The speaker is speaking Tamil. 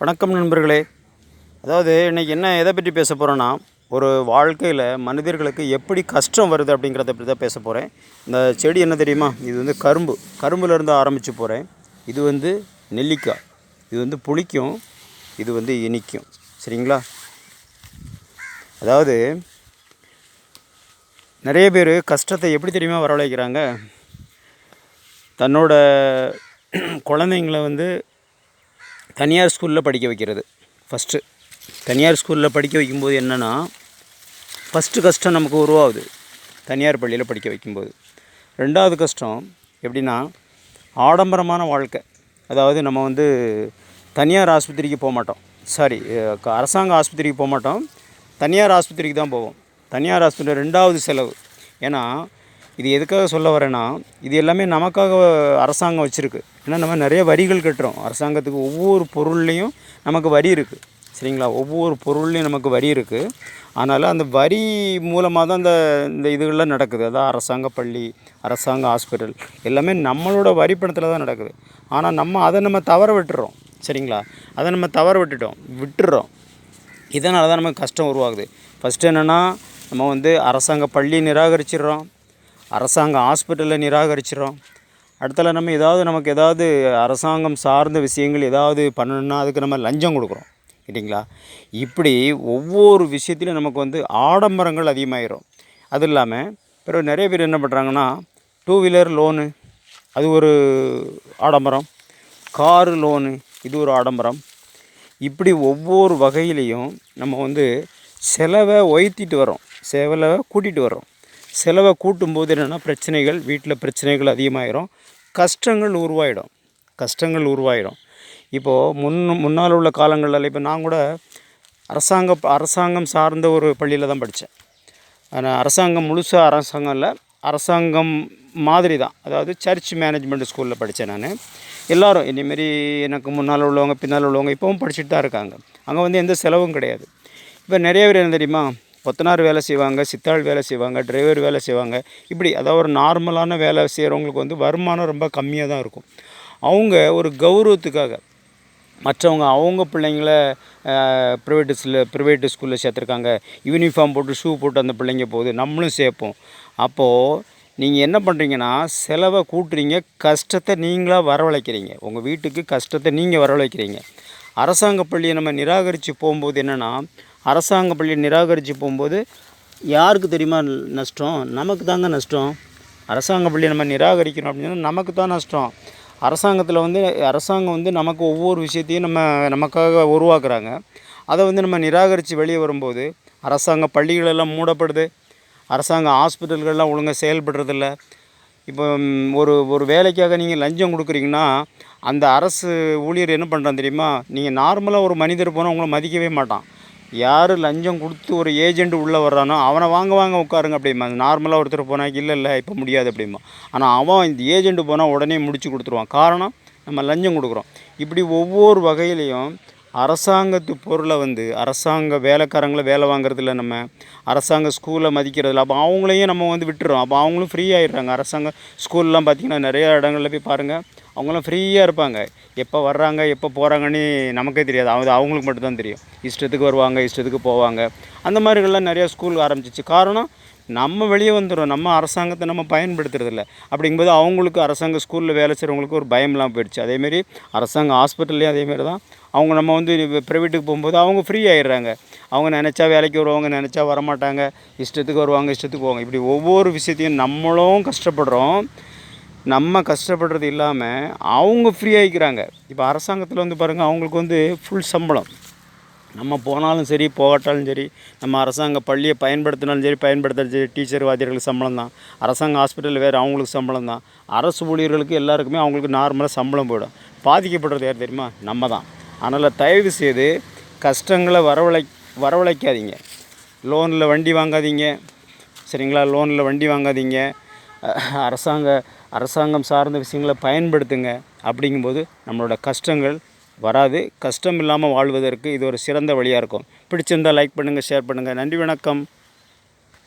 வணக்கம் நண்பர்களே. அதாவது இன்றைக்கி எதை பற்றி பேச போகிறோன்னா, ஒரு வாழ்க்கையில் மனிதர்களுக்கு எப்படி கஷ்டம் வருது அப்படிங்கிறத பற்றி தான் பேச போகிறேன். இந்த செடி என்ன தெரியுமா? இது கரும்புலேருந்து ஆரம்பித்து போகிறேன். இது நெல்லிக்காய், இது புளிக்கும், இது இனிக்கும். சரிங்களா? அதாவது நிறைய பேர் கஷ்டத்தை எப்படி தெரியுமா வரவழைக்கிறாங்க? தன்னோட குழந்தைங்கள தனியார் ஸ்கூலில் படிக்க வைக்கிறது. ஃபஸ்ட்டு தனியார் ஸ்கூலில் படிக்க வைக்கும்போது என்னென்னா, ஃபஸ்ட்டு கஷ்டம் நமக்கு உருவாகுது தனியார் பள்ளியில் படிக்க வைக்கும்போது. ரெண்டாவது கஷ்டம் எப்படின்னா, ஆடம்பரமான வாழ்க்கை. அதாவது நம்ம தனியார் ஆஸ்பத்திரிக்கு போக மாட்டோம், அரசாங்க ஆஸ்பத்திரிக்கு போக மாட்டோம், தனியார் ஆஸ்பத்திரிக்கு தான் போவோம். தனியார் ஆஸ்பத்திரி ரெண்டாவது செலவு. ஏன்னா இது எதுக்காக சொல்ல வரேன்னா, இது எல்லாமே நமக்காக அரசாங்கம் வச்சுருக்கு. ஏன்னா நம்ம நிறைய வரிகள் கட்டுறோம் அரசாங்கத்துக்கு. ஒவ்வொரு பொருள்லேயும் நமக்கு வரி இருக்குது. சரிங்களா? ஒவ்வொரு பொருள்லேயும் நமக்கு வரி இருக்குது. அதனால் அந்த வரி மூலமாக தான் இந்த இதுகள்லாம் நடக்குது. அதான் அரசாங்க பள்ளி, அரசாங்க ஹாஸ்பிட்டல் எல்லாமே நம்மளோட வரி பணத்தில் தான் நடக்குது. ஆனால் அதை தவற விட்டுறோம். சரிங்களா? அதை நம்ம தவற விட்டுறோம். இதனால தான் நமக்கு கஷ்டம் உருவாகுது. ஃபஸ்ட்டு என்னென்னா, நம்ம அரசாங்க பள்ளி நிராகரிச்சிடுறோம், அரசாங்க ஹாஸ்பிட்டலில் நிராகரிச்சிடுறோம். அடுத்தல நமக்கு ஏதாவது அரசாங்கம் சார்ந்த விஷயங்கள் ஏதாவது பண்ணணுன்னா அதுக்கு நம்ம லஞ்சம் கொடுக்குறோம். இல்லைங்களா? இப்படி ஒவ்வொரு விஷயத்துலையும் நமக்கு ஆடம்பரங்கள் அதிகமாகிடும். அது இல்லாமல் பிறகு நிறைய பேர் என்ன பண்ணுறாங்கன்னா, 2 வீலர் லோனு அது ஒரு ஆடம்பரம், காரு லோனு இது ஒரு ஆடம்பரம். இப்படி ஒவ்வொரு வகையிலையும் நம்ம செலவை உயர்த்திட்டு வரோம், செலவை கூட்டிகிட்டு வரோம். செலவை கூட்டும்போது என்னென்னா, வீட்டில் பிரச்சனைகள் அதிகமாகிடும், கஷ்டங்கள் உருவாகிடும். இப்போது முன்னால் உள்ள காலங்களில் இப்போ நான் கூட அரசாங்கம் சார்ந்த ஒரு பள்ளியில் தான் படித்தேன். ஆனால் அரசாங்கம் முழுசாக அரசாங்கம் இல்லை, அரசாங்கம் மாதிரி தான். அதாவது சர்ச் மேனேஜ்மெண்ட் ஸ்கூலில் படித்தேன் நான். எல்லோரும் இதேமாரி எனக்கு முன்னால் உள்ளவங்க பின்னால் உள்ளவங்க இப்போவும் படிச்சுட்டு தான் இருக்காங்க. அங்கே எந்த செலவும் கிடையாது. இப்போ நிறைய பேர் என்ன தெரியுமா, கொத்தனார் வேலை செய்வாங்க, சித்தாள் வேலை செய்வாங்க, டிரைவர் வேலை செய்வாங்க. இப்படி அதாவது ஒரு நார்மலான வேலை செய்கிறவங்களுக்கு வருமானம் ரொம்ப கம்மியாக தான் இருக்கும். அவங்க ஒரு கௌரவத்துக்காக மற்றவங்க அவங்க பிள்ளைங்கள ப்ரைவேட்டு ஸ்கூலில் சேர்த்துருக்காங்க, யூனிஃபார்ம் போட்டு ஷூ போட்டு அந்த பிள்ளைங்க போகுது, நம்மளும் சேர்ப்போம். அப்போது நீங்கள் என்ன பண்ணுறீங்கன்னா, செலவை கூட்டுறீங்க, கஷ்டத்தை நீங்களாக வரவழைக்கிறீங்க. உங்கள் வீட்டுக்கு கஷ்டத்தை நீங்கள் வரவழைக்கிறீங்க. அரசாங்க பள்ளியை நம்ம நிராகரித்து போகும்போது என்னென்னா, அரசாங்க பள்ளியை நிராகரித்து போகும்போது யாருக்கு தெரியுமா நஷ்டம்? நமக்கு தாங்க நஷ்டம். அரசாங்க பள்ளியை நம்ம நிராகரிக்கணும் அப்படின்னா நமக்கு தான் நஷ்டம். அரசாங்கம் நமக்கு ஒவ்வொரு விஷயத்தையும் நமக்காக உருவாக்குறாங்க. அதை நம்ம நிராகரித்து வெளியே வரும்போது அரசாங்க பள்ளிகளெல்லாம் மூடப்படுது, அரசாங்க ஹாஸ்பிட்டல்கள்லாம் ஒழுங்காக செயல்படுறதில்ல. இப்போ ஒரு வேலைக்காக நீங்கள் லஞ்சம் கொடுக்குறீங்கன்னா, அந்த அரசு ஊழியர் என்ன பண்ணுறான் தெரியுமா? நீங்கள் நார்மலாக ஒரு மனிதர் போனால் உங்களை மதிக்கவே மாட்டான். யார் லஞ்சம் கொடுத்து ஒரு ஏஜென்ட் உள்ளே வர்றானோ அவனை வாங்க உட்காருங்க அப்படிமா. நார்மலாக ஒருத்தர் போனால் இல்லை இப்போ முடியாது அப்படிமா. ஆனால் அவன் இந்த ஏஜென்ட்டு போனால் உடனே முடிச்சு கொடுத்துருவான். காரணம், நம்ம லஞ்சம் கொடுக்குறோம். இப்படி ஒவ்வொரு வகையிலையும் அரசாங்கத்து பொருளை அரசாங்க வேலைக்காரங்களை வேலை வாங்குறதில்ல, நம்ம அரசாங்க ஸ்கூலை மதிக்கிறதில்ல. அப்போ அவங்களையும் நம்ம விட்டுறோம். அப்போ அவங்களும் ஃப்ரீ ஆகிடுறாங்க. அரசாங்க ஸ்கூல்லாம் பார்த்திங்கன்னா நிறையா இடங்களில் போய் பாருங்கள், அவங்களாம் ஃப்ரீயாக இருப்பாங்க. எப்போ வர்றாங்க எப்போ போகிறாங்கன்னு நமக்கே தெரியாது, அவங்களுக்கு மட்டும்தான் தெரியும். இஷ்டத்துக்கு வருவாங்க, இஷ்டத்துக்கு போவாங்க. அந்த மாதிரிகள்லாம் நிறையா ஸ்கூல் ஆரம்பிச்சிச்சு. காரணம், நம்ம வெளியே வந்துடும், நம்ம அரசாங்கத்தை நம்ம பயன்படுத்துறதில்ல. அப்படிங்கும்போது அவங்களுக்கு அரசாங்க ஸ்கூலில் வேலை செய்கிறவங்களுக்கு ஒரு பயம் இல்லாமல் போயிடுச்சு. அதேமாரி அரசாங்க ஹாஸ்பிட்டல்லையும் அதேமாரி தான். அவங்க நம்ம ப்ரைவேட்டுக்கு போகும்போது அவங்க ஃப்ரீ ஆகிடுறாங்க. அவங்க நினச்சா வேலைக்கு வருவாங்க, நினச்சா வரமாட்டாங்க, இஷ்டத்துக்கு வருவாங்க, இஷ்டத்துக்கு போவாங்க. இப்படி ஒவ்வொரு விஷயத்தையும் நம்மளும் கஷ்டப்படுறோம். நம்ம கஷ்டப்படுறது இல்லாமல் அவங்க ஃப்ரீ ஆகிக்கிறாங்க. இப்போ அரசாங்கத்தில் பாருங்கள், அவங்களுக்கு ஃபுல் சம்பளம். நம்ம போனாலும் சரி போகட்டாலும் சரி, நம்ம அரசாங்க பள்ளியை பயன்படுத்தினாலும் சரி பயன்படுத்தாலும் சரி, டீச்சர் வாத்தியர்களுக்கு சம்பளம் தான். அரசாங்க ஹாஸ்பிட்டலில் வேறு அவங்களுக்கு சம்பளம் தான். அரசு ஊழியர்களுக்கு எல்லாருக்குமே அவங்களுக்கு நார்மலாக சம்பளம் போயிடும். பாதிக்கப்படுறது யார் தெரியுமா? நம்ம தான். அதனால் தயவு செய்து கஷ்டங்களை வரவழைக்காதீங்க. லோனில் வண்டி வாங்காதீங்க. சரிங்களா? லோனில் வண்டி வாங்காதீங்க. அரசாங்கம் சார்ந்த விஷயங்களை பயன்படுத்துங்க. அப்படிங்கும்போது நம்மளோட கஷ்டங்கள் வராது. கஷ்டம் இல்லாமல் வாழ்வதற்கு இது ஒரு சிறந்த வழியாக இருக்கும். பிடிச்சிருந்தால் லைக் பண்ணுங்கள், ஷேர் பண்ணுங்கள். நன்றி, வணக்கம்.